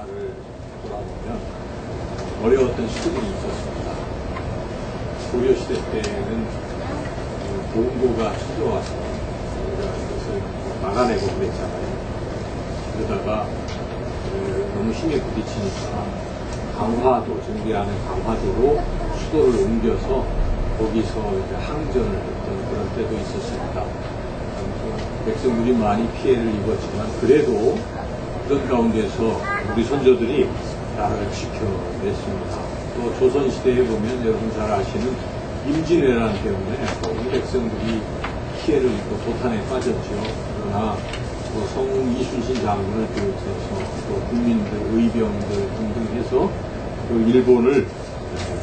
를 돌아보면 어려웠던 시대들이 있었습니다. 고려시대 때는 동고가 쳐들어와서 우리가 이것을 막아내고 그랬잖아요. 그러다가 너무 힘에 부딪히니까 강화도, 정비하는 강화도로 수도를 옮겨서 거기서 이제 항전을 했던 그런 때도 있었습니다. 백성들이 많이 피해를 입었지만 그래도 그런 가운데서 우리 선조들이 나라를 지켜냈습니다. 또 조선시대에 보면 여러분 잘 아시는 임진왜란 때문에 우리 백성들이 피해를 입고 도탄에 빠졌죠. 그러나 또 성웅 이순신 장군을 비롯해서 또 국민들, 의병들 등등 해서 그 일본을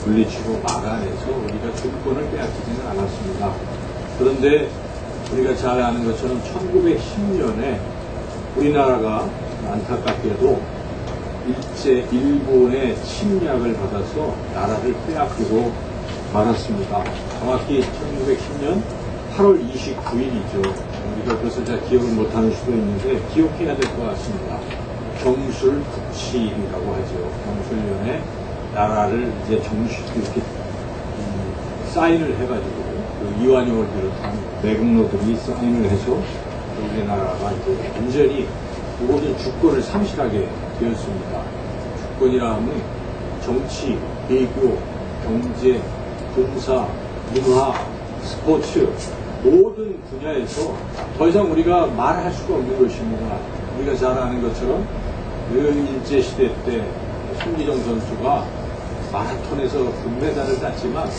물리치고 막아내서 우리가 주권을 빼앗기지는 않았습니다. 그런데 우리가 잘 아는 것처럼 1910년에 우리나라가 안타깝게도 일제 일본의 침략을 받아서 나라를 빼앗기고 말았습니다. 정확히 1910년 8월 29일이죠. 우리가 그것을 잘 기억을 못하는 수도 있는데 기억해야 될 것 같습니다. 경술국치일이라고 하죠. 경술년에 나라를 이제 이렇게 사인을 해가지고 그 이완용을 비롯한 내국노들이 사인을 해서 우리나라가 이제 완전히 모든 주권을 상실하게 되었습니다. 주권이라 하면 정치, 외교, 경제, 군사, 문화, 스포츠 모든 분야에서 더 이상 우리가 말할 수가 없는 것입니다. 우리가 잘 아는 것처럼 그 일제시대 때 손기정 선수가 마라톤에서 금메달을 땄지만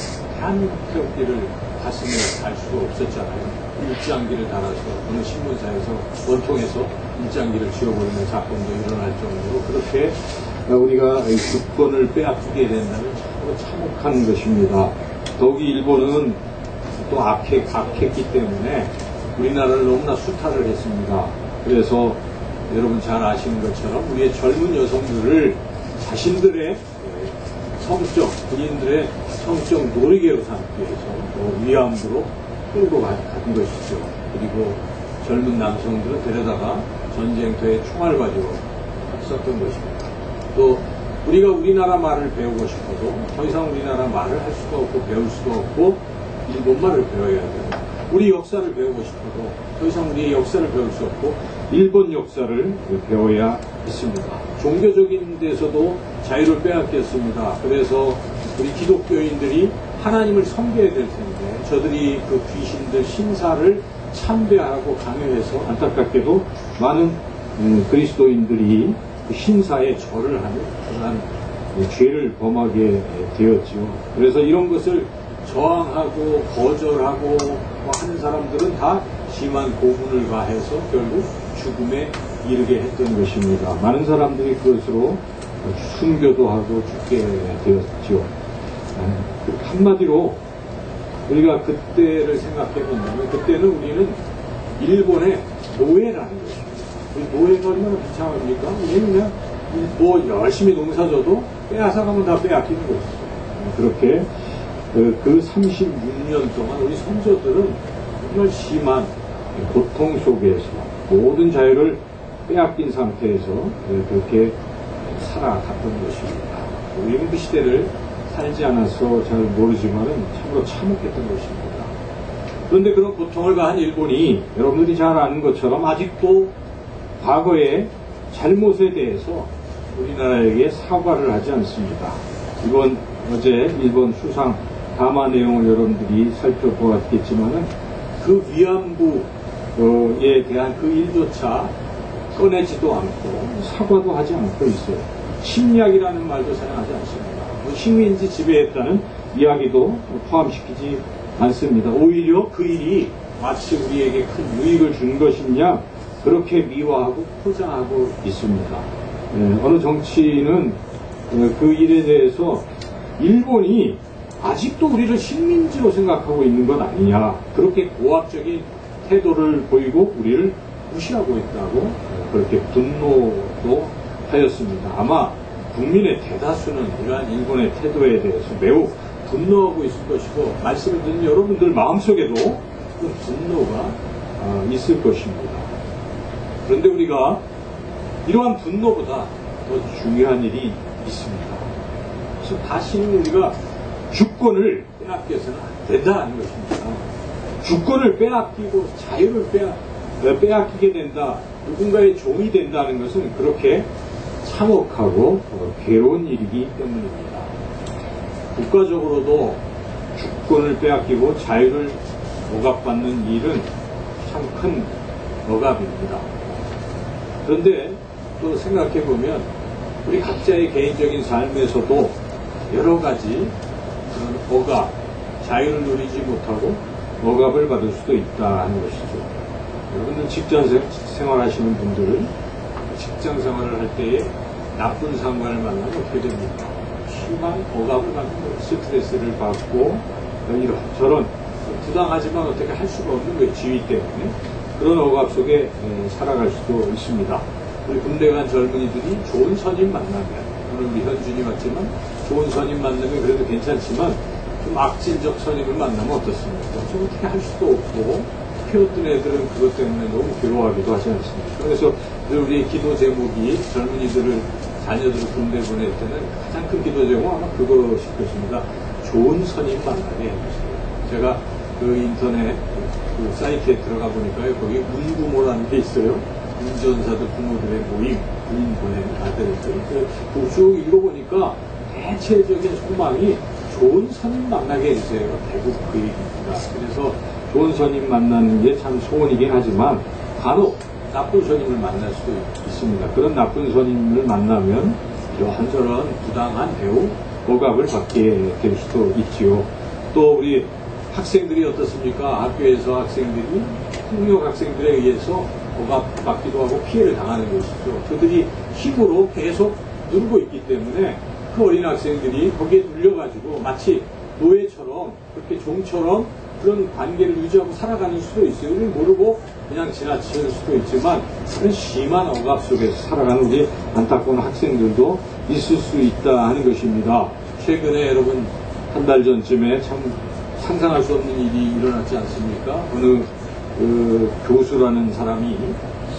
태극기를 가슴에 달 수가 없었잖아요. 일장기를 달아서 어느 신문사에서 원통해서 일장기를 지워버리는 사건도 일어날 정도로 그렇게 우리가 주권을 빼앗기게 된다면 참으로 참혹한 것입니다. 더욱이 일본은 또 악했기 때문에 우리나라를 너무나 수탈을 했습니다. 그래서 여러분 잘 아시는 것처럼 우리의 젊은 여성들을 자신들의 성적, 본인들의 성적 놀이개로 삼기 위해서 위안부로 끌고 간 것이죠. 그리고 젊은 남성들은 데려다가 전쟁터에 총알 가지고 썼던 것입니다. 또 우리가 우리나라 말을 배우고 싶어도 더 이상 우리나라 말을 할 수가 없고 배울 수가 없고 일본말을 배워야 돼요. 우리 역사를 배우고 싶어도 더 이상 우리의 역사를 배울 수 없고 일본 역사를 배워야 했습니다. 종교적인 데서도 자유를 빼앗겼습니다. 그래서 우리 기독교인들이 하나님을 섬겨야 될 텐데 저들이 그 귀신들 신사를 참배하고 강요해서 안타깝게도 많은 그리스도인들이 그 신사에 절을 하는 그러한 죄를 범하게 되었죠. 그래서 이런 것을 저항하고 거절하고 하는 사람들은 다 심한 고문을 가해서 결국 죽음에 이르게 했던 것입니다. 많은 사람들이 그것으로 순교도 하고 죽게 되었죠. 한마디로 우리가 그때를 생각해 본다면 그때는 우리는 일본의 노예라는 것입니다. 노예가 얼마나 비참합니까? 우리는 그냥 뭐 열심히 농사져도 빼앗아가면 다 빼앗기는 것이죠. 그렇게 그 36년 동안 우리 선조들은 정말 심한 고통 속에서 모든 자유를 빼앗긴 상태에서 그렇게 살아갔던 것입니다. 우리는 그 시대를 살지 않아서 잘 모르지만은 참으로 참혹했던 것입니다. 그런데 그런 고통을 가한 일본이 여러분들이 잘 아는 것처럼 아직도 과거의 잘못에 대해서 우리나라에게 사과를 하지 않습니다. 어제 일본 수상 담화 내용을 여러분들이 살펴보았겠지만은 그 위안부에 대한 그 일조차 꺼내지도 않고 사과도 하지 않고 있어요. 침략이라는 말도 사용하지 않습니다. 식민지 지배했다는 이야기도 포함시키지 않습니다. 오히려 그 일이 마치 우리에게 큰 유익을 준 것이냐 그렇게 미화하고 포장하고 있습니다. 어느 정치인은 그 일에 대해서 일본이 아직도 우리를 식민지로 생각하고 있는 것 아니냐 그렇게 고압적인 태도를 보이고 우리를 무시하고 있다고 그렇게 분노도 하였습니다. 아마 국민의 대다수는 이러한 일본의 태도에 대해서 매우 분노하고 있을 것이고 말씀을 듣는 여러분들 마음속에도 그 분노가 있을 것입니다. 그런데 우리가 이러한 분노보다 더 중요한 일이 있습니다. 그래서 다시는 우리가 주권을 빼앗겨서는 안 된다는 것입니다. 주권을 빼앗기고 자유를 빼앗기게 된다, 누군가의 종이 된다는 것은 그렇게 참혹하고 괴로운 일이기 때문입니다. 국가적으로도 주권을 빼앗기고 자유를 억압받는 일은 참 큰 억압입니다. 그런데 또 생각해보면 우리 각자의 개인적인 삶에서도 여러 가지 그런 억압, 자유를 누리지 못하고 억압을 받을 수도 있다 하는 것이죠. 여러분들 직장 생활하시는 분들은 직장 생활을 할 때에 나쁜 상관을 만나면 어떻게 됩니까? 심한 억압을 받는 거예요. 스트레스를 받고 이런저런 부당하지만 어떻게 할 수가 없는 거예요. 지위 때문에. 그런 억압 속에 살아갈 수도 있습니다. 우리 군대 간 젊은이들이 좋은 선임 만나면, 오늘 우리 현준이 왔지만 좋은 선임 만나면 그래도 괜찮지만 좀 악질적 선임을 만나면 어떻습니까? 좀 어떻게 할 수도 없고 키웠던 애들은 그것 때문에 너무 괴로워하기도 하지 않습니까? 그래서 우리 기도 제목이 젊은이들을 자녀들을 군대 보낼 때는 가장 큰 기도 제목 아마 그것일 것입니다. 좋은 선임 만나게 해주세요. 제가 그 인터넷 그 사이트에 들어가 보니까요, 거기 운부모라는 게 있어요. 운전사들 부모들의 모임, 부인 보내는 아들들. 그 쭉 읽어보니까 대체적인 소망이 좋은 선임 만나게 해주세요. 대부분 그 얘기입니다. 그래서 좋은 선임 만나는 게 참 소원이긴 하지만 간혹 나쁜 선임을 만날 수도 있습니다. 그런 나쁜 선임을 만나면 이런저런 부당한 대우, 억압을 받게 될 수도 있지요. 또 우리 학생들이 어떻습니까? 학교에서 학생들이 폭력 학생들에 의해서 억압받기도 하고 피해를 당하는 것이죠. 그들이 힘으로 계속 누르고 있기 때문에 그 어린 학생들이 거기에 눌려가지고 마치 노예처럼 그렇게 종처럼 그런 관계를 유지하고 살아가는 수도 있어요. 우리는 모르고 그냥 지나칠 수도 있지만 그런 심한 억압 속에서 살아가는 우리 안타까운 학생들도 있을 수 있다 하는 것입니다. 최근에 여러분 한 달 전쯤에 참 상상할 수 없는 일이 일어났지 않습니까? 어느 교수라는 사람이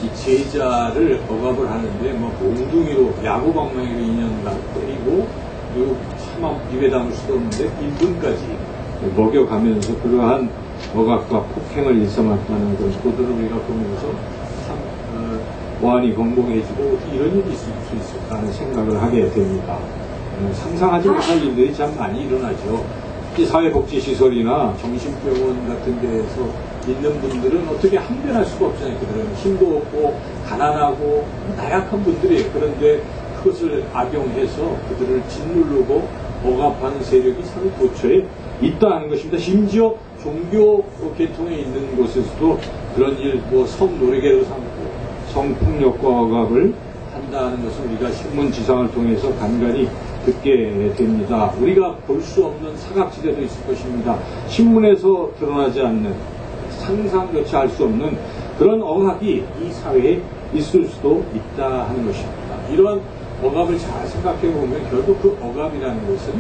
이 제자를 억압을 하는데 뭐 몽둥이로 야구방망이로 2년간 때리고 그리고 차마 입에 담을 수도 없는데 1분까지 먹여가면서 그러한 억압과 폭행을 일삼았다는 그런 보도를 우리가 보면서 참 보안이 공공해지고 어떻게 이런 일이 있을 수 있을까 하는 생각을 하게 됩니다. 상상하지 못할 일들이 참 많이 일어나죠. 특히 사회복지시설이나 정신병원 같은 데에서 있는 분들은 어떻게 항변할 수가 없잖아요. 그들은 힘도 없고 가난하고 나약한 분들이에요. 그런데 그것을 악용해서 그들을 짓누르고 억압하는 세력이 사회 도처에 있다는 것입니다. 심지어 종교 계통에 있는 곳에서도 그런 일, 뭐 성노래계로 삼고 성폭력과 억압을 한다는 것을 우리가 신문지상을 통해서 간간히 듣게 됩니다. 우리가 볼 수 없는 사각지대도 있을 것입니다. 신문에서 드러나지 않는 상상조차 할 수 없는 그런 억압이 이 사회에 있을 수도 있다 하는 것입니다. 이런 억압을 잘 생각해 보면 결국 그 억압이라는 것은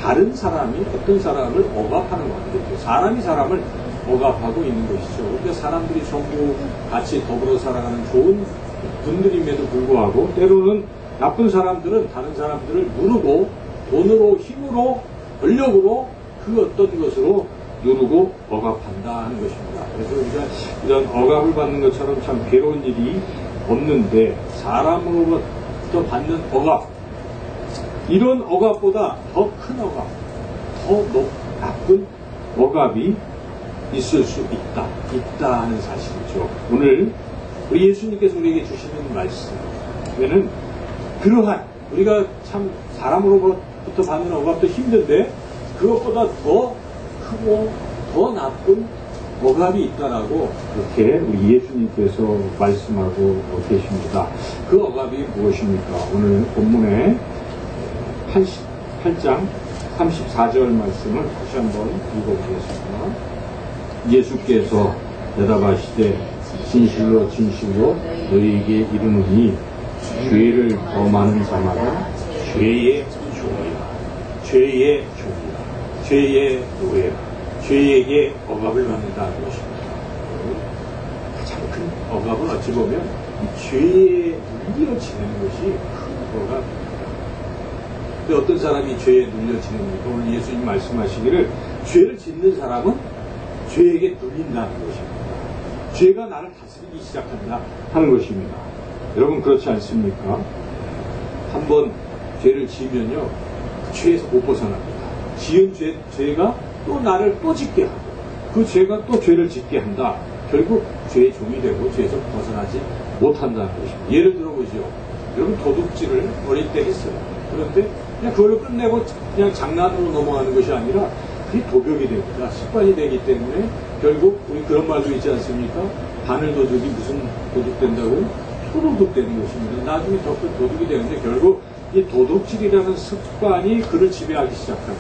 다른 사람이 어떤 사람을 억압하는 것이죠. 사람이 사람을 억압하고 있는 것이죠. 그러니까 사람들이 전부 같이 더불어 살아가는 좋은 분들임에도 불구하고 때로는 나쁜 사람들은 다른 사람들을 누르고 돈으로, 힘으로, 권력으로 그 어떤 것으로 누르고 억압한다 하는 것입니다. 그래서 우리가 이런 억압을 받는 것처럼 참 괴로운 일이 없는데 사람으로부터 받는 억압, 이런 억압보다 더 큰 억압, 더 나쁜 억압이 있을 수 있다 하는 사실이죠. 오늘 우리 예수님께서 우리에게 주시는 말씀에는 그러한 우리가 참 사람으로부터 받는 억압도 힘든데 그것보다 더 크고 더 나쁜 억압이 있다라고 그렇게 우리 예수님께서 말씀하고 계십니다. 그 억압이 무엇입니까? 오늘 본문에 8장 34절 말씀을 다시 한번 읽어보겠습니다. 예수께서 대답하시되 진실로 진실로 너희에게 이르노니 죄를 범하는 자마다 죄의 종이라 죄의 노예라 죄에게 억압을 받는다는 것입니다. 가장 큰 억압은 어찌 보면 이 죄에 눌려 지내는 것이 큰 거가. 근데 어떤 사람이 죄에 눌려지는가? 오늘 예수님 말씀하시기를 죄를 짓는 사람은 죄에게 눌린다는 것입니다. 죄가 나를 다스리기 시작한다 하는 것입니다. 여러분 그렇지 않습니까? 한번 죄를 지으면요, 그 죄에서 못 벗어납니다. 지은 죄가 또 나를 또 짓게 하고, 그 죄가 또 죄를 짓게 한다. 결국 죄의 종이 되고 죄에서 벗어나지 못한다는 것입니다. 예를 들어보죠. 여러분 도둑질을 어릴 때 했어요. 그런데 그냥 그걸로 끝내고 그냥 장난으로 넘어가는 것이 아니라 그게 도벽이 됩니다. 습관이 되기 때문에 결국 우리 그런 말도 있지 않습니까? 바늘 도둑이 무슨 도둑 된다고요? 표도둑 되는 것입니다. 나중에 더 큰 도둑이 되는데 결국 이 도둑질이라는 습관이 그를 지배하기 시작하면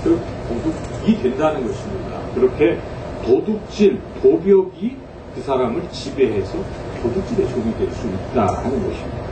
결국 도둑이 된다는 것입니다. 그렇게 도둑질, 도벽이 그 사람을 지배해서 도둑질의 종이 될 수 있다 하는 것입니다.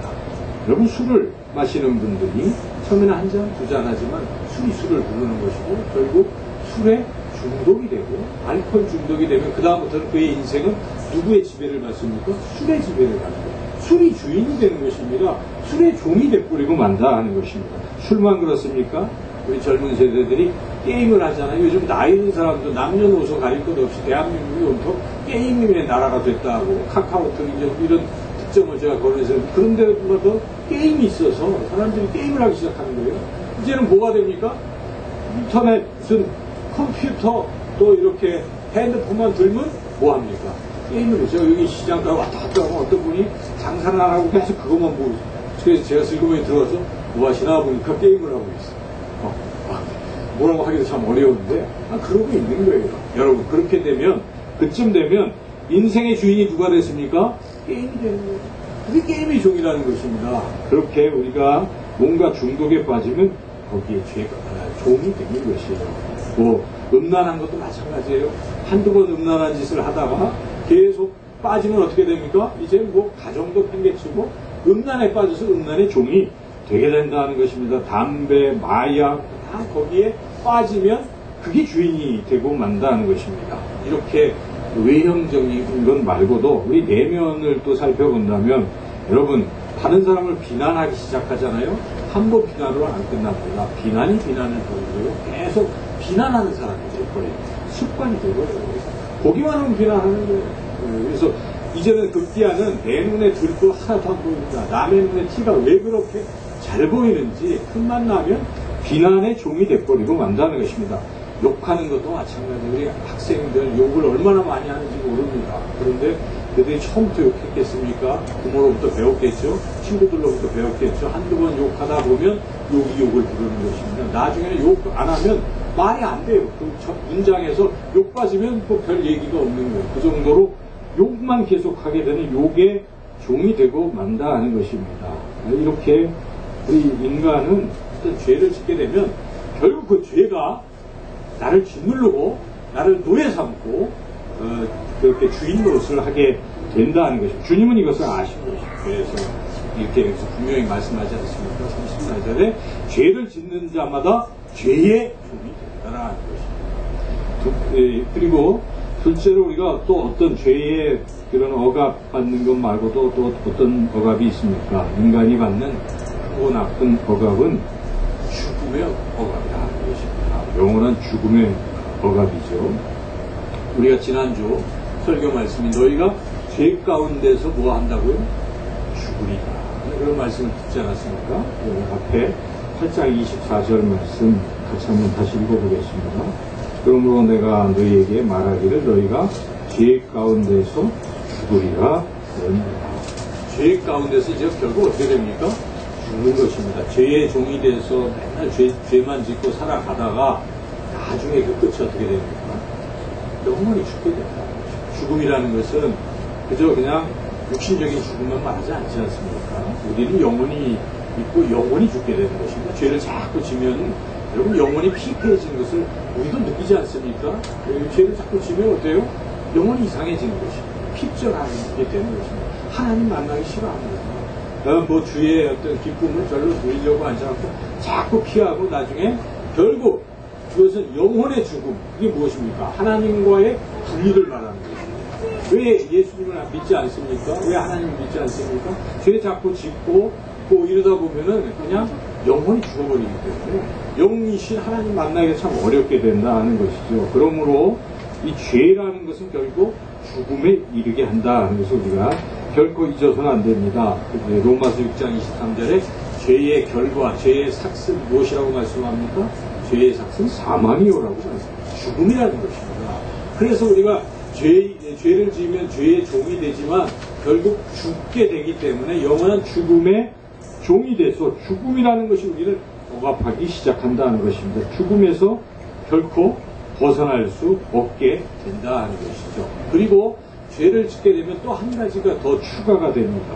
여러분 술을 마시는 분들이 처음에는 한 잔, 두 잔 하지만 술을 부르는 것이고 결국 술에 중독이 되고 알코올 중독이 되면 그 다음부터는 그의 인생은 누구의 지배를 받습니까? 술의 지배를 받고 술이 주인이 되는 것입니다. 술의 종이 돼버리고 만다 하는 것입니다. 술만 그렇습니까? 우리 젊은 세대들이 게임을 하잖아요. 요즘 나이 든 사람도 남녀노소 가릴 것 없이 대한민국이 온통 게임의 나라가 됐다고 카카오톡 이런 특정을 제가 거론해서 그런 데마다 게임이 있어서 사람들이 게임을 하기 시작하는 거예요. 이제는 뭐가 됩니까? 인터넷 무슨 컴퓨터 또 이렇게 핸드폰만 들면 뭐합니까? 게임을 해서 여기 시장가 왔다 갔다 하면 어떤 분이 장사를 안 하고 계속 그것만 보고 있어요. 그래서 제가 슬그머니 들어가서 뭐 하시나 보니까 게임을 하고 있어요. 뭐라고 하기도 참 어려운데 그러고 있는 거예요. 여러분 그렇게 되면 그쯤 되면 인생의 주인이 누가 됐습니까? 게임이 되는 거예요. 그게 게임의 종이라는 것입니다. 그렇게 우리가 뭔가 중독에 빠지면 거기에 종이 되는 것이에요. 뭐 음란한 것도 마찬가지예요. 한두 번 음란한 짓을 하다가 계속 빠지면 어떻게 됩니까? 이제 뭐 가정도 팽개치고 음란에 빠져서 음란의 종이 되게 된다는 것입니다. 담배, 마약 다 거기에 빠지면 그게 주인이 되고 만다는 것입니다. 이렇게 외형적인 것 말고도 우리 내면을 또 살펴본다면 여러분 다른 사람을 비난하기 시작하잖아요. 한 번 비난으로 안 끝납니다. 비난이 비난을 돌리고 계속 비난하는 사람이 되어버려요. 습관이 되어버려요. 보기만 하면 비난하는 거예요. 그래서 이제는 급기야는 내 눈에 들 거 하나도 안 보입니다. 남의 눈에 티가 왜 그렇게 잘 보이는지 틈만 나면 비난의 종이 돼버리고 만다는 것입니다. 욕하는 것도 마찬가지. 우리 학생들 욕을 얼마나 많이 하는지 모릅니다. 그런데 그들이 처음부터 욕했겠습니까? 부모로부터 배웠겠죠? 친구들로부터 배웠겠죠? 한두 번 욕하다 보면 욕이 욕을 부르는 것입니다. 나중에는 욕 안 하면 말이 안 돼요. 그 문장에서 욕 빠지면 뭐 별 얘기가 없는 거예요. 그 정도로 욕만 계속하게 되는 욕의 종이 되고 만다 하는 것입니다. 이렇게 우리 인간은 어떤 죄를 짓게 되면 결국 그 죄가 나를 짓누르고 나를 노예 삼고 그렇게 주인 노릇을 하게 된다는 것입니다. 주님은 이것을 아시는 것입니다. 그래서 이렇게 여기서 분명히 말씀하지 않습니까? 34절에 죄를 짓는 자마다 죄의 종이 된다라는 것입니다. 그리고 둘째로 우리가 또 어떤 죄의 그런 억압받는 것 말고도 또 어떤 억압이 있습니까? 인간이 받는 크고 나쁜 억압은 죽음의 억압이라는 것입니다. 영원한 죽음의 억압이죠. 우리가 지난주 설교 말씀이 너희가 죄 가운데서 뭐 한다고요? 죽으리라. 그런 말씀을 듣지 않았습니까? 앞에 8장 24절 말씀 같이 한번 다시 읽어보겠습니다. 그러므로 내가 너희에게 말하기를 너희가 죄 가운데서 죽으리라. 죄 가운데서 이제 결국 어떻게 됩니까? 죽는 것입니다. 죄의 종이 돼서 맨날 죄만 짓고 살아가다가 나중에 그 끝이 어떻게 됩니까? 영원히 죽게 된다. 죽음이라는 것은 그저 그냥 육신적인 죽음만 말하지 않지 않습니까? 우리는 영원히 있고 영원히 죽게 되는 것입니다. 죄를 자꾸 지면 여러분 영원히 피폐해진 것을 우리도 느끼지 않습니까? 죄를 자꾸 지면 어때요? 영원히 이상해지는 것입니다. 핍절하게 되는 것입니다. 하나님 만나기 싫어합니다. 뭐 주의 어떤 기쁨을 별로 누리려고 하지 않고 자꾸 피하고 나중에 결국 그것은 영혼의 죽음. 그게 무엇입니까? 하나님과의 분리를 말하는 것입니다. 왜 예수님을 믿지 않습니까? 왜 하나님을 믿지 않습니까? 죄 자꾸 짓고 죽고 이러다 보면은 그냥 영혼이 죽어버리기 때문에 영이신 하나님 만나기가 참 어렵게 된다는 것이죠. 그러므로 이 죄라는 것은 결국 죽음에 이르게 한다는 것을 우리가 결코 잊어서는 안 됩니다. 로마서 6장 23절에 죄의 결과, 죄의 삭은 무엇이라고 말씀합니까? 죄의 삭은 사망이요라고 말씀합니다. 죽음이라는 것입니다. 그래서 우리가 죄를 지으면 죄의 종이 되지만 결국 죽게 되기 때문에 영원한 죽음의 종이 돼서 죽음이라는 것이 우리를 억압하기 시작한다는 것입니다. 죽음에서 결코 벗어날 수 없게 된다는 것이죠. 그리고 죄를 짓게 되면 또 한 가지가 더 추가가 됩니다.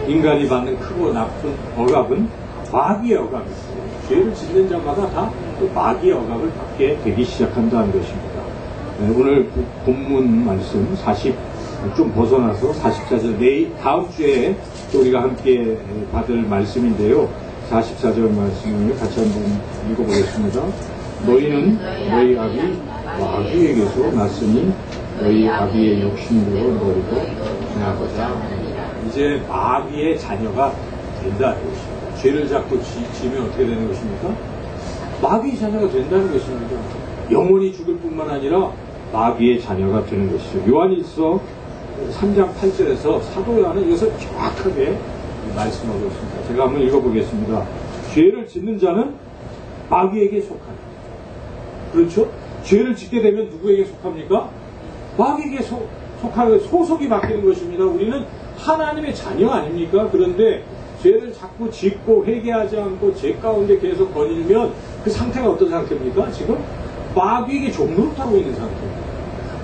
인간이 받는 크고 나쁜 억압은 마귀의 억압이죠. 죄를 짓는 자마다 다 또 마귀의 억압을 받게 되기 시작한다는 것입니다. 오늘 본문 말씀 40 좀 벗어나서 44절 다음 주에 또 우리가 함께 받을 말씀인데요. 44절 말씀을 같이 한번 읽어보겠습니다. 너희는 너희 아비 마귀에게서 났으니 너희 아비의 욕심대로 너희도 행하고자 합니다. 이제 마귀의 자녀가 된다는 것입니다. 죄를 자꾸 지으면 어떻게 되는 것입니까? 마귀의 자녀가 된다는 것입니다. 영원히 죽을 뿐만 아니라 마귀의 자녀가 되는 것이죠. 요한일서 3장 8절에서 사도 요한은 이것을 정확하게 말씀하고 있습니다. 제가 한번 읽어보겠습니다. 죄를 짓는 자는 마귀에게 속하다. 그렇죠? 죄를 짓게 되면 누구에게 속합니까? 마귀에게 속하는 소속이 바뀌는 것입니다. 우리는 하나님의 자녀 아닙니까? 그런데 죄를 자꾸 짓고 회개하지 않고 죄 가운데 계속 거닐면 그 상태가 어떤 상태입니까? 지금 마귀에게 종노릇하고 있는 상태입니다.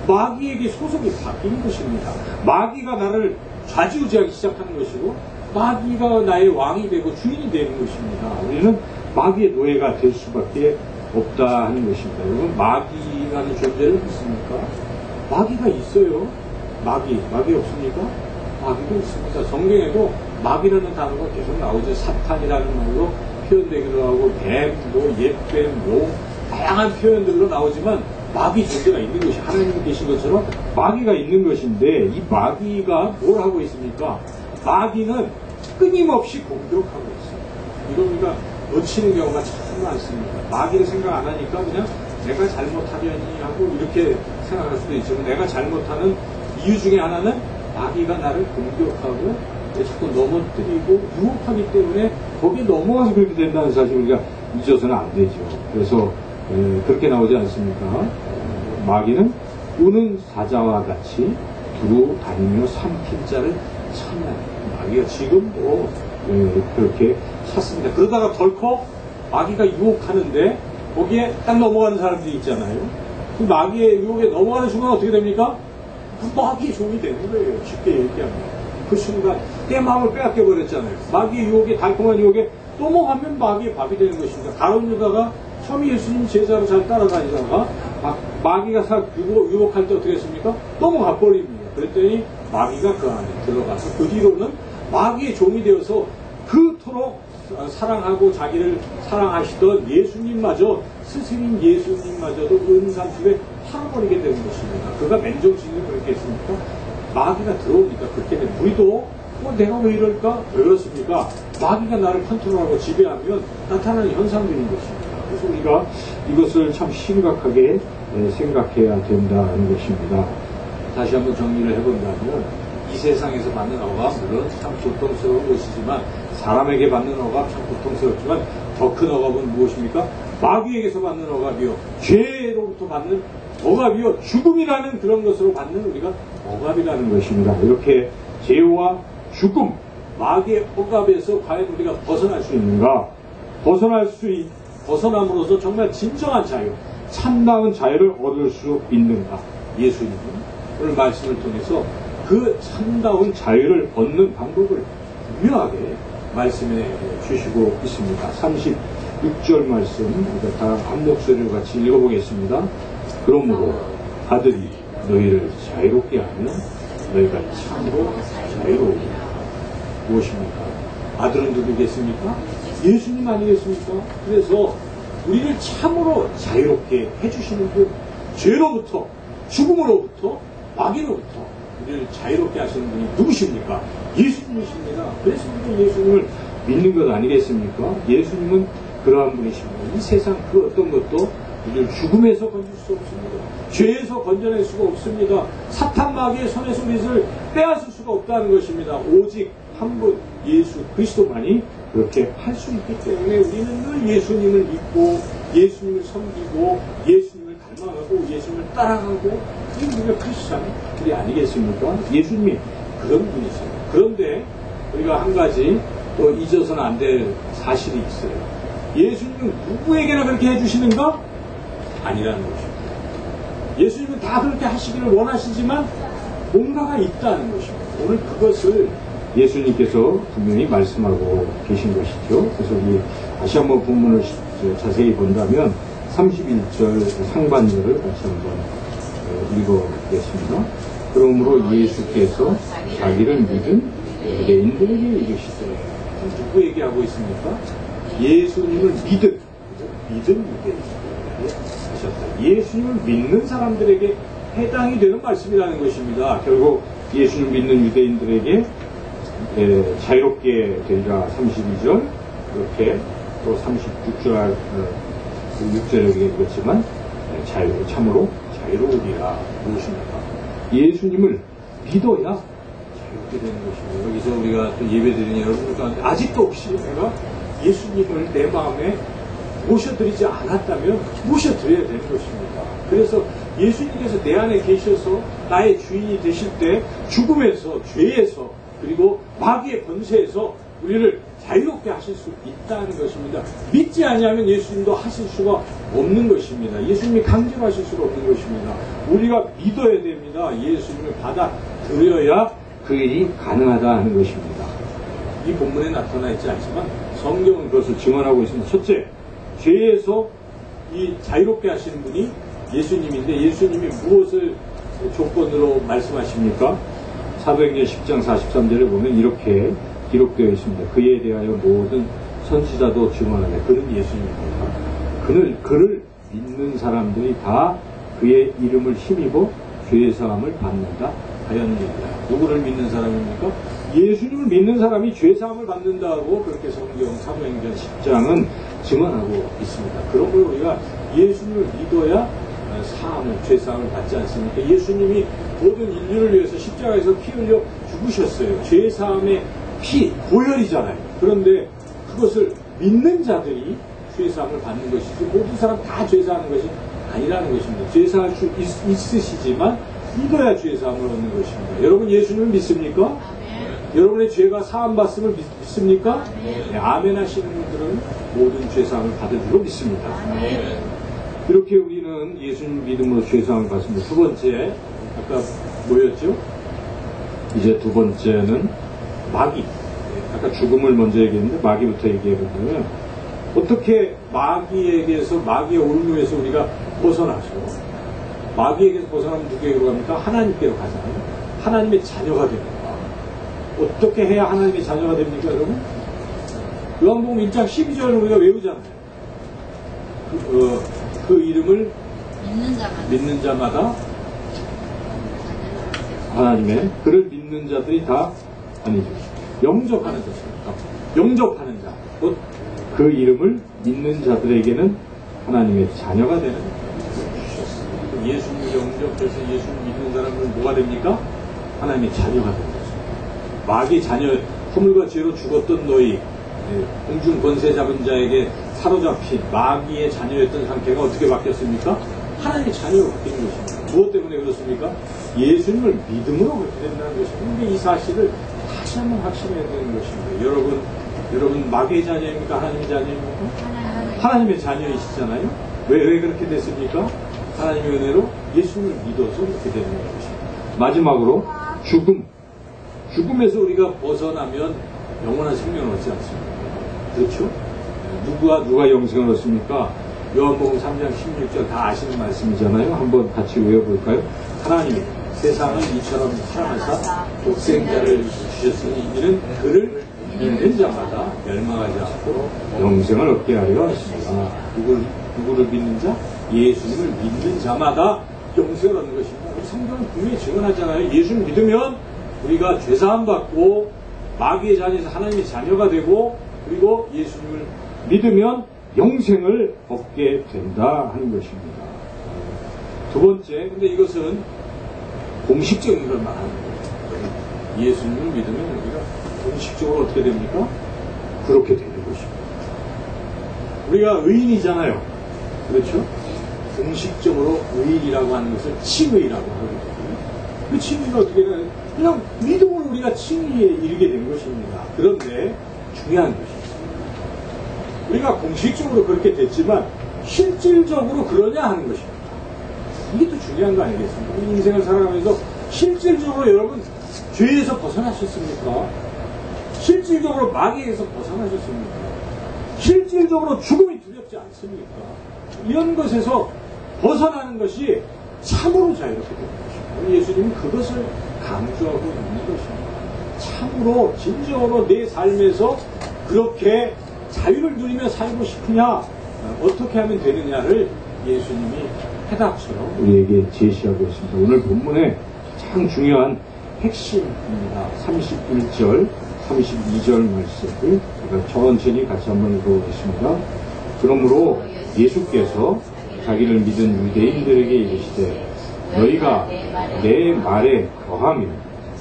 마귀에게 소속이 바뀌는 것입니다. 마귀가 나를 좌지우지하기 시작하는 것이고 마귀가 나의 왕이 되고 주인이 되는 것입니다. 우리는 마귀의 노예가 될 수밖에 없다 하는 것입니다. 여러분, 마귀라는 존재를 믿습니까? 마귀가 있어요. 마귀 없습니까? 마귀도 있습니다. 성경에도 마귀라는 단어가 계속 나오죠. 사탄이라는 말로 표현되기도 하고 뱀, 옛뱀, 다양한 표현들로 나오지만 마귀 존재가 있는 것이 하나님이 계신 것처럼 마귀가 있는 것인데 이 마귀가 뭘 하고 있습니까? 마귀는 끊임없이 공격하고 있어요. 이걸 우리가 놓치는 경우가 참 많습니다. 마귀를 생각 안 하니까 그냥 내가 잘못하려니 하고 이렇게 생각할 수도 있지만 내가 잘못하는 이유 중에 하나는 마귀가 나를 공격하고 자꾸 넘어뜨리고 유혹하기 때문에 거기에 넘어가서 그렇게 된다는 사실 우리가 잊어서는 안 되죠. 그래서 그렇게 나오지 않습니까? 마귀는 우는 사자와 같이 두루 다니며 삼킨 자를 찾는 마귀가 지금도 그렇게 찾습니다. 그러다가 덜컥 마귀가 유혹하는데 거기에 딱 넘어가는 사람들이 있잖아요. 그 마귀의 유혹에 넘어가는 순간 어떻게 됩니까? 그 마귀의 종이 되는 거예요. 쉽게 얘기하면. 그 순간 내 마음을 빼앗겨 버렸잖아요. 마귀의 유혹에, 달콤한 유혹에 넘어가면 마귀의 밥이 되는 것입니다. 가룟 유다가 처음 예수님 제자로 잘 따라다니다가 마귀가 유혹할 때 어떻게 했습니까? 넘어가 버립니다. 그랬더니 마귀가 그 안에 들어가서 그 뒤로는 마귀의 종이 되어서 그토록 사랑하고 자기를 사랑하시던 예수님마저, 스승인 예수님마저도 은산숲에 팔아버리게 되는 것입니다. 그가 맨정신을 그렇겠습니까? 마귀가 들어오니까 그렇게 되는. 우리도 내가 왜 이럴까? 왜 그렇습니까? 마귀가 나를 컨트롤하고 지배하면 나타나는 현상들인 것입니다. 그래서 우리가 이것을 참 심각하게 생각해야 된다는 것입니다. 다시 한번 정리를 해본다면 이 세상에서 받는 억압, 물론 참 고통스러운 것이지만 사람에게 받는 억압 참 고통스럽지만 더 큰 억압은 무엇입니까? 마귀에게서 받는 억압이요, 죄로부터 받는 억압이요, 죽음이라는 그런 것으로 받는 우리가 억압이라는 것입니다. 이렇게 죄와 죽음, 마귀의 억압에서 과연 우리가 벗어날 수 있는가? 벗어남으로써 정말 진정한 자유, 참다운 자유를 얻을 수 있는가? 예수님은 오늘 말씀을 통해서 그 참다운 자유를 얻는 방법을 분명하게 말씀해 주시고 있습니다. 36절 말씀 우리가 다 한 목소리로 같이 읽어보겠습니다. 그러므로 아들이 너희를 자유롭게 하면 너희가 참으로 자유로우리라. 무엇입니까? 아들은 누구겠습니까? 예수님 아니겠습니까? 그래서 우리를 참으로 자유롭게 해주시는 분, 죄로부터, 죽음으로부터, 마귀로부터 우리를 자유롭게 하시는 분이 누구십니까? 예수님이십니다. 그래서 우리가 예수님을 믿는 것 아니겠습니까? 예수님은 그러한 분이십니다. 이 세상 그 어떤 것도 우리를 죽음에서 건질 수 없습니다. 죄에서 건져낼 수가 없습니다. 사탄 마귀의 손에서 우리를 빼앗을 수가 없다는 것입니다. 오직 한 분 예수 그리스도만이 그렇게 할 수 있기 때문에 우리는 늘 예수님을 믿고 예수님을 섬기고 예수님을 닮아가고 예수님을 따라가고 이 우리가 크리스찬들이 아니겠습니까? 예수님이 그런 분이십니다. 그런데 우리가 한 가지 또 잊어서는 안 될 사실이 있어요. 예수님은 누구에게나 그렇게 해주시는가? 아니라는 것입니다. 예수님은 다 그렇게 하시기를 원하시지만 뭔가가 있다는 것입니다. 오늘 그것을 예수님께서 분명히 말씀하고 계신 것이죠. 그래서 우리 다시 한번 본문을 자세히 본다면 31절 상반절을 다시 한번 읽어보겠습니다. 그러므로 예수께서 자기를 믿은 유대인들에게 이르시되, 누구에게 하고 있습니까? 예수님을 믿은 유대인들에게 하셨다. 예수님을 믿는 사람들에게 해당이 되는 말씀이라는 것입니다. 결국 예수를 믿는 유대인들에게 자유롭게 되리라 32절, 그렇게 또 36절 6절에 얘기했지만 참으로 자유로우리라. 무엇입니까? 예수님을 믿어야 자유롭게 되는 것입니다. 여기서 우리가 또 예배드리는 여러분들 가운데 아직도 혹시 내가 예수님을 내 마음에 모셔드리지 않았다면 모셔드려야 되는 것입니다. 그래서 예수님께서 내 안에 계셔서 나의 주인이 되실 때 죽음에서, 죄에서, 그리고 마귀의 권세에서 우리를 자유롭게 하실 수 있다는 것입니다. 믿지 아니하면 예수님도 하실 수가 없는 것입니다. 예수님이 강제로 하실 수가 없는 것입니다. 우리가 믿어야 됩니다. 예수님을 받아들여야 그 일이 가능하다 하는 것입니다. 이 본문에 나타나 있지 않지만 성경은 그것을 증언하고 있습니다. 첫째, 죄에서 이 자유롭게 하시는 분이 예수님인데, 예수님이 무엇을 조건으로 말씀하십니까? 사도행전 10장 43절에 보면 이렇게 기록되어 있습니다. 그에 대하여 모든 선지자도 증언하네. 그는 예수님입니다. 그를 믿는 사람들이 다 그의 이름을 힘입어 죄사함을 받는다 하였느니라. 누구를 믿는 사람입니까? 예수님을 믿는 사람이 죄사함을 받는다고 그렇게 성경 사도행전 10장은 증언하고 있습니다. 그러므로 우리가 예수님을 믿어야 죄사함을 받지 않습니까? 예수님이 모든 인류를 위해서 십자가에서 피 흘려 죽으셨어요. 죄사함의 피, 보혈이잖아요. 그런데 그것을 믿는 자들이 죄사함을 받는 것이지 모든 사람 다 죄사하는 것이 아니라는 것입니다. 죄사할 수 있으시지만 믿어야 죄사함을 얻는 것입니다. 여러분 예수님을 믿습니까? 아멘. 여러분의 죄가 사함받음을 믿습니까? 네, 아멘 하시는 분들은 모든 죄사함을 받을 줄로 믿습니다. 아멘. 이렇게 우리는 예수님 믿음으로 죄사함을 받습니다. 두 번째, 아까 뭐였죠? 이제 두 번째는 마귀. 아까 죽음을 먼저 얘기했는데 마귀부터 얘기해보면 어떻게 마귀에게서, 마귀의 올무에서 우리가 벗어나서, 마귀에게서 벗어나면 누구에게로 갑니까? 하나님께로 가잖아요. 하나님의 자녀가 됩니다. 어떻게 해야 하나님의 자녀가 됩니까, 여러분? 요한복음 1장 12절을 우리가 외우잖아요. 그 이름을 믿는 자마다 하나님의, 그를 믿는 자들이 다, 아니죠, 영접하는 자입니다. 영접하는 자, 곧 그 이름을 믿는 자들에게는 하나님의 자녀가 되는 주셨습니다. 예수님을 영접해서 예수를 믿는 사람은 뭐가 됩니까? 하나님의 자녀가 되는 것입니다. 마귀의 자녀, 허물과 죄로 죽었던 너희, 공중 권세 잡은 자에게 사로잡힌 마귀의 자녀였던 상태가 어떻게 바뀌었습니까? 하나님의 자녀로 바뀐 것입니다. 무엇 때문에 그렇습니까? 예수님을 믿음으로 그렇게 된다는 것입니다. 근데 이 사실을 다시 한번 확신해야 되는 것입니다. 여러분 마귀의 자녀입니까? 하나님의 자녀입니까? 하나님의 자녀이시잖아요. 왜 그렇게 됐습니까? 하나님의 은혜로 예수님을 믿어서 그렇게 되는 것입니다. 마지막으로 죽음에서 우리가 벗어나면 영원한 생명을 얻지 않습니까? 그렇죠? 누가 영생을 얻습니까? 요한복음 3장 16절 다 아시는 말씀이잖아요. 한번 같이 외워볼까요? 하나님이 세상을 이처럼 사랑하사 독생자를 주셨으니 이는 그를 믿는 자마다 멸망하지 않고 영생을 얻게 하려 하십니다. 누구를 믿는 자? 예수님을 믿는 자마다 영생을 얻는 것입니다. 우리 성경은 분명히 증언하잖아요. 예수를 믿으면 우리가 죄사함 받고 마귀의 자녀에서 하나님의 자녀가 되고 그리고 예수님을 믿으면 영생을 얻게 된다 하는 것입니다. 두 번째, 근데 이것은 공식적인 걸 말하는 거예요. 예수님을 믿으면 우리가 공식적으로 어떻게 됩니까? 그렇게 되는 것입니다. 우리가 의인이잖아요. 그렇죠? 공식적으로 의인이라고 하는 것을 칭의라고 하거든요. 그 칭의가 어떻게 되나요? 그냥 믿음으로 우리가 칭의에 이르게 된 것입니다. 그런데 중요한 것이 있습니다. 우리가 공식적으로 그렇게 됐지만 실질적으로 그러냐 하는 것입니다. 이게 또 중요한 거 아니겠습니까? 우리 인생을 살아가면서 실질적으로 여러분 죄에서 벗어나셨습니까? 실질적으로 마귀에서 벗어나셨습니까? 실질적으로 죽음이 두렵지 않습니까? 이런 것에서 벗어나는 것이 참으로 자유롭게 되는 것입니다. 예수님은 그것을 강조하고 있는 것입니다. 참으로 진정으로 내 삶에서 그렇게 자유를 누리며 살고 싶으냐, 어떻게 하면 되느냐를 예수님이 해답처럼 우리에게 제시하고 있습니다. 오늘 본문에 참 중요한 핵심입니다. 31절, 32절 말씀을 제가 천천히 같이 한번 읽어보겠습니다. 그러므로 예수께서 자기를 믿은 유대인들에게 이르시되 너희가 내 말에 거하면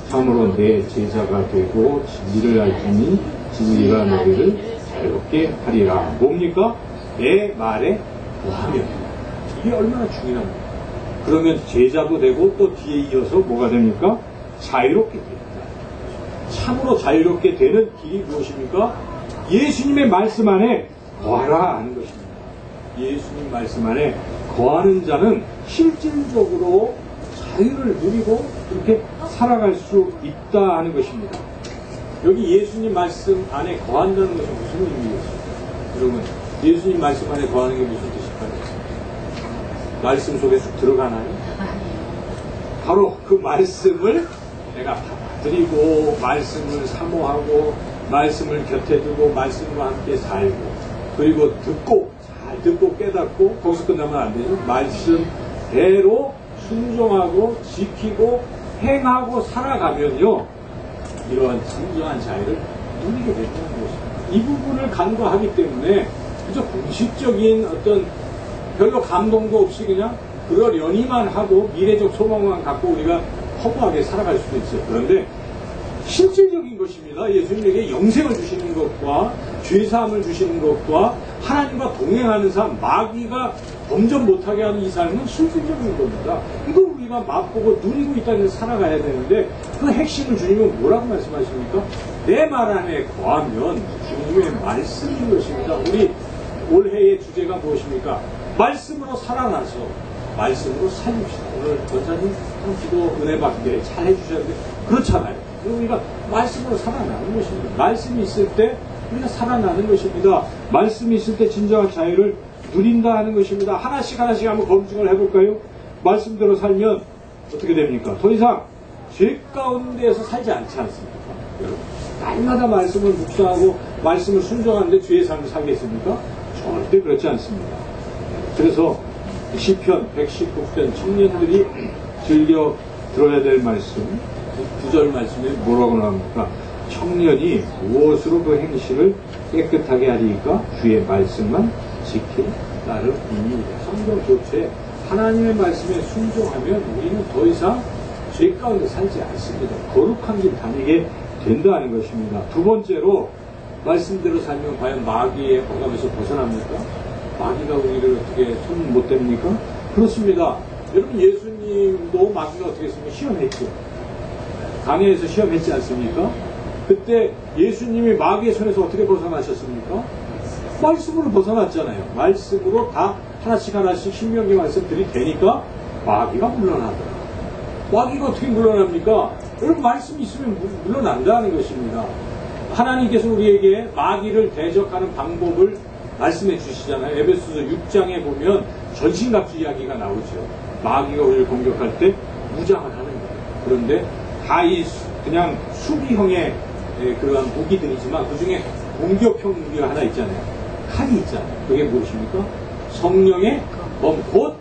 참으로 내 제자가 되고 진리를 알지니 진리가 너희를 자유롭게 하리라. 뭡니까? 내 말에 거하면. 이게 얼마나 중요합니까? 그러면 제자도 되고 또 뒤에 이어서 뭐가 됩니까? 자유롭게 됩니다. 참으로 자유롭게 되는 길이 무엇입니까? 예수님의 말씀 안에 거하라 하는 것입니다. 예수님 말씀 안에 거하는 자는 실질적으로 자유를 누리고 그렇게 살아갈 수 있다 하는 것입니다. 여기 예수님 말씀 안에 거한다는 것은 무슨 의미겠습니까? 여러분, 예수님 말씀 안에 거하는 게 무슨 뜻일까요? 말씀 속에 쑥 들어가나요? 바로 그 말씀을 내가 받아들이고 말씀을 사모하고 말씀을 곁에 두고 말씀과 함께 살고 그리고 듣고 잘 듣고 깨닫고 거기서 끝나면 안 되죠. 말씀대로 순종하고 지키고 행하고 살아가면요 이러한 진정한 자유를 누리게 된다는 것입니다. 이 부분을 간과하기 때문에 그저 공식적인 어떤 별로 감동도 없이 그냥 그러려니만 하고 미래적 소망만 갖고 우리가 허무하게 살아갈 수도 있어요. 그런데 실질적인 것입니다. 예수님에게 영생을 주시는 것과 죄사함을 주시는 것과 하나님과 동행하는 삶, 마귀가 범전 못하게 하는 이 삶은 실질적인 겁니다. 이거 우리가 맛보고 누리고 있다는 데서 살아가야 되는데 그 핵심을 주님은 뭐라고 말씀하십니까? 내 말 안에 거하면 주님의 말씀인 것입니다. 우리 올해의 주제가 무엇입니까? 말씀으로 살아나서 말씀으로 살립시다. 오늘 권사님 한 기도 은혜 받게 잘 해주셨는데 그렇잖아요. 우리가 말씀으로 살아나는 것입니다. 말씀이 있을 때 우리가 살아나는 것입니다. 말씀이 있을 때 진정한 자유를 누린다 하는 것입니다. 하나씩 하나씩 한번 검증을 해볼까요? 말씀대로 살면 어떻게 됩니까? 더 이상 죄 가운데에서 살지 않지 않습니까? 여러분, 날마다 말씀을 묵상하고 말씀을 순종하는데 죄의 삶을 살겠습니까? 절대 그렇지 않습니다. 그래서 시편 119편 청년들이 즐겨 들어야 될 말씀 9절 말씀에 뭐라고 나옵니까? 청년이 무엇으로 그 행실을 깨끗하게 하리까? 주의 말씀만 지킬 나를 이니다. 성경 교체 하나님의 말씀에 순종하면 우리는 더 이상 죄 가운데 살지 않습니다. 거룩한 길 다니게 된다는 것입니다. 두 번째로 말씀대로 살면 과연 마귀의 억압에서 벗어납니까? 마귀가 우리를 어떻게 손 못 댑니까? 그렇습니다. 여러분 예수님도 마귀가 어떻게 했습니까? 시험했죠. 강해에서 시험했지 않습니까? 그때 예수님이 마귀의 손에서 어떻게 벗어나셨습니까? 말씀으로 벗어났잖아요. 말씀으로 다 하나씩 하나씩 신명기 말씀들이 되니까 마귀가 물러나더라. 마귀가 어떻게 물러납니까? 여러분 말씀이 있으면 물러난다는 것입니다. 하나님께서 우리에게 마귀를 대적하는 방법을 말씀해 주시잖아요. 에베소서 6장에 보면 전신갑주 이야기가 나오죠. 마귀가 우리를 공격할 때 무장을 하는 거예요. 그런데 다 이 그냥 수비형의 그러한 무기들이지만 그 중에 공격형 무기가 하나 있잖아요. 칼이 있잖아요. 그게 무엇입니까? 성령의 검, 곧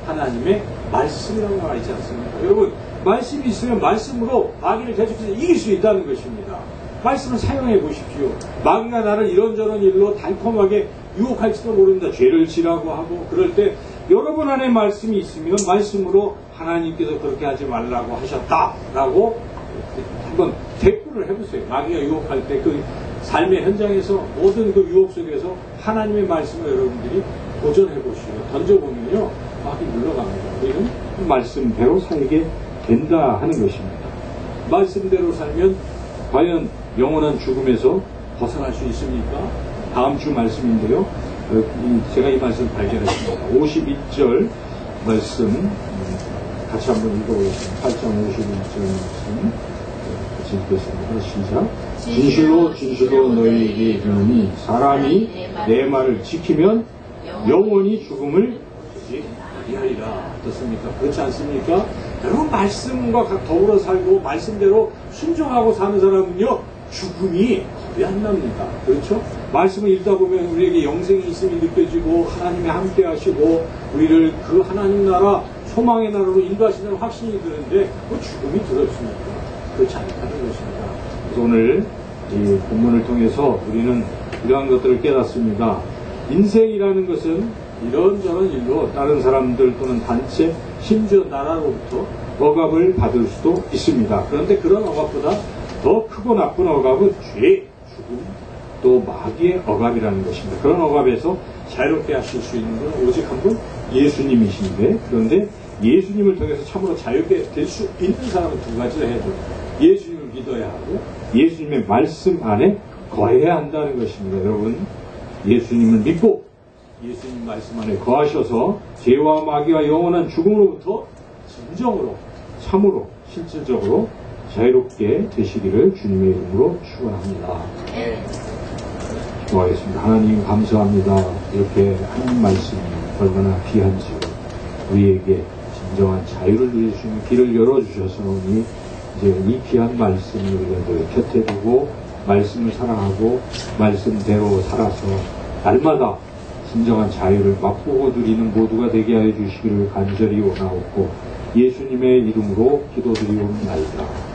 하나님의 말씀이라고 나와 있지 않습니까? 여러분 말씀이 있으면 말씀으로 마귀를 대적해서 이길 수 있다는 것입니다. 말씀을 사용해 보십시오. 마귀가 나를 이런저런 일로 달콤하게 유혹할지도 모릅니다. 죄를 지라고 하고 그럴 때 여러분 안에 말씀이 있으면 말씀으로 하나님께서 그렇게 하지 말라고 하셨다라고 한번 대꾸를 해보세요. 마귀가 유혹할 때 그 삶의 현장에서 모든 그 유혹 속에서 하나님의 말씀을 여러분들이 도전해 보시고 던져보면요 마귀 물러갑니다. 우리는 그 말씀대로 살게 된다 하는 것입니다. 말씀대로 살면 과연 영원한 죽음에서 벗어날 수 있습니까? 다음 주 말씀인데요. 제가 이 말씀 발견했습니다. 51절 말씀 같이 한번 읽어보겠습니다. 8장 51절 말씀 같이 읽겠습니다. 시작. 진실로 진실로 너희에게 이르노니 사람이 내 말을 지키면 영원히 죽음을 아니하리라. 어떻습니까? 그렇지 않습니까? 여러분 말씀과 더불어 살고 말씀대로 순종하고 사는 사람은요 죽음이 거의 안 납니다. 그렇죠? 말씀을 읽다 보면 우리에게 영생이 있음이 느껴지고 하나님이 함께 하시고 우리를 그 하나님 나라 소망의 나라로 인도하시는 확신이 드는데 그 죽음이 들었습니까? 그렇지 않다는 것입니다. 그래서 오늘 이 본문을 통해서 우리는 이러한 것들을 깨닫습니다. 인생이라는 것은 이런저런 일로 다른 사람들 또는 단체 심지어 나라로부터 억압을 받을 수도 있습니다. 그런데 그런 억압보다 더 크고 나쁜 억압은 죄, 죽음, 또 마귀의 억압이라는 것입니다. 그런 억압에서 자유롭게 하실 수 있는 건 오직 한 분 예수님이신데 그런데 예수님을 통해서 참으로 자유롭게 될 수 있는 사람은 두 가지를 해야 돼요. 예수님을 믿어야 하고 예수님의 말씀 안에 거해야 한다는 것입니다. 여러분 예수님을 믿고 예수님 말씀 안에 거하셔서 죄와 마귀와 영원한 죽음으로부터 진정으로 참으로 실질적으로 자유롭게 되시기를 주님의 이름으로 축원합니다. 기도하겠습니다. 하나님 감사합니다. 이렇게 하나님 말씀이 얼마나 귀한지요. 우리에게 진정한 자유를 누릴 수 있는 길을 열어주셔서니 이제 이 귀한 말씀을 우리가 곁에 두고 말씀을 사랑하고 말씀대로 살아서 날마다 진정한 자유를 맛보고 누리는 모두가 되게 하여 주시기를 간절히 원하옵고 예수님의 이름으로 기도드리옵나이다.